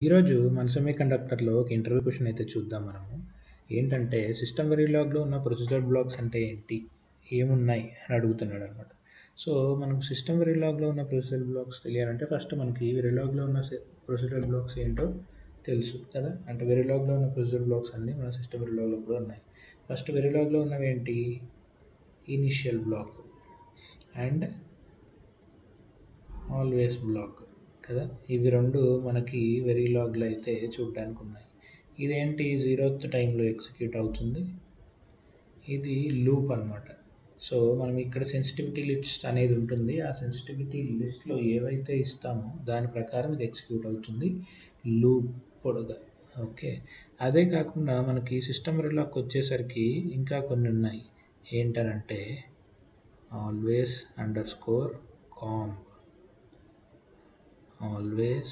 ఈరోజు మన సెమీకండక్టర్‌లో ఒక ఇంటర్వ్యూ క్వెషన్ అయితే చూద్దాం మనము. ఏంటంటే సిస్టమ్ వెరిలాగ్‌లో ఉన్న ప్రొసీజర్ బ్లాక్స్ అంటే ఏంటి? ఏమున్నాయి? అని అడుగుతున్నాడనమాట. సో, మనకు సిస్టమ్ వెరిలాగ్‌లో ఉన్న ప్రొసీజర్ బ్లాక్స్ తెలియాలంటే ఫస్ట్ మనకి వెరిలాగ్‌లో ఉన్న ప్రొసీజర్ బ్లాక్స్ ఏంటో తెలుసు కదా! అంటే వెరిలాగ్‌లో ఉన్న ప్రొసీజర్ బ్లాక్స్ అన్నీ మన సిస్టమ్ వెరిలాగ్‌లో కూడా ఉన్నాయి. ఫస్ట్ వెరిలాగ్‌లో ఉన్నవేంటి? Initial block and always block కదా! ఇవి 2 మనకి వెరిలాగ్‌లో అయితే చూడ్డానికి ఉన్నాయి. ఇదేంటి 0th టైంలో ఎగ్జిక్యూట్ అవుతుంది. ఇది లూప్ అనమాట. సో, మనం ఇక్కడ సెన్సిటివిటీ లిస్ట్ అనేది ఉంటుంది. ఆ సెన్సిటివిటీ లిస్ట్‌లో ఏవైతే ఇస్తామో దాని ప్రకారం ఇది ఎగ్జిక్యూట్ అవుతుంది లూప్ పొడుగా. ఓకే. అదే కాకుండా మనకి సిస్టమ్ వెరిలాగ్‌కి వచ్చేసరికి ఇంకా కొన్ని ఉన్నాయి. ఏంటనంటే always underscore comb always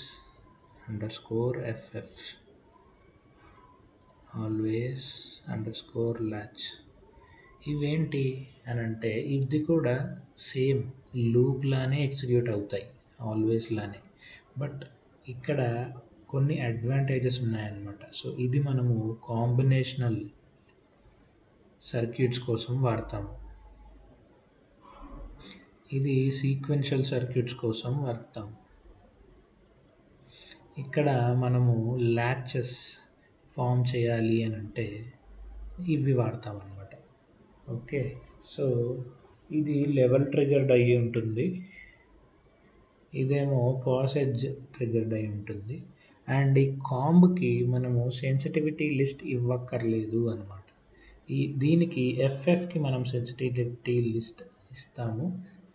underscore ff always underscore latch ఇవేంటి అని అంటే ఇది కూడా సేమ్ లూప్ లానే ఎగ్జిక్యూట్ అవుతాయి ఆల్వేస్ లానే. బట్ ఇక్కడ కొన్ని అడ్వాంటేజెస్ ఉన్నాయన్నమాట. సో ఇది మనము కాంబినేషనల్ సర్క్యూట్స్ కోసం వాడతాము. ఇది సీక్వెన్షియల్ సర్క్యూట్స్ కోసం వాడతాము. ఇక్కడ మనము ల్యాచెస్ ఫామ్ చేయాలి అని అంటే ఇవి వాడతామన్నమాట. ఓకే. సో ఇది లెవెల్ ట్రిగర్డ్ అయ్యి ఉంటుంది. ఇదేమో పాసెజ్ ట్రిగర్డ్ అయి ఉంటుంది. అండ్ ఈ కాంబ్కి మనము సెన్సిటివిటీ లిస్ట్ ఇవ్వక్కర్లేదు అనమాట. దీనికి ఎఫ్ఎఫ్కి మనం సెన్సిటివిటీ లిస్ట్ ఇస్తాము.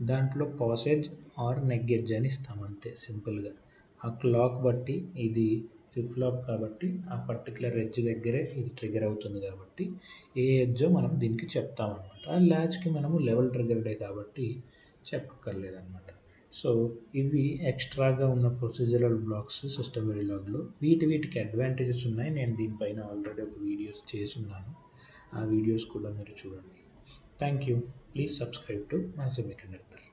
దాంట్లో పాసెజ్ ఆర్ నెగ్ ఎడ్జ్ అని ఇస్తాము అంతే సింపుల్గా. ఆ క్లాక్ బట్టి ఇది ఫ్లిప్ ఫ్లాప్ కాబట్టి ఆ పర్టికులర్ ఎడ్జ్ దగ్గరే ఇది ట్రిగర్ అవుతుంది కాబట్టి ఏ ఎడ్జో మనం దీనికి చెప్తామన్నమాట. ఆ ల్యాచ్కి మనము లెవెల్ ట్రిగర్డే కాబట్టి చెప్పక్కర్లేదన్నమాట. సో ఇవి ఎక్స్ట్రాగా ఉన్న ప్రొసీజరల్ బ్లాక్స్ సిస్టమ్ వెరిలాగ్లో. వీటికి అడ్వాంటేజెస్ ఉన్నాయి. నేను దీనిపైన ఆల్రెడీ ఒక వీడియోస్ చేసున్నాను. ఆ వీడియోస్ కూడా మీరు చూడండి. Thank you. Please subscribe to మన సెమీకండక్టర్.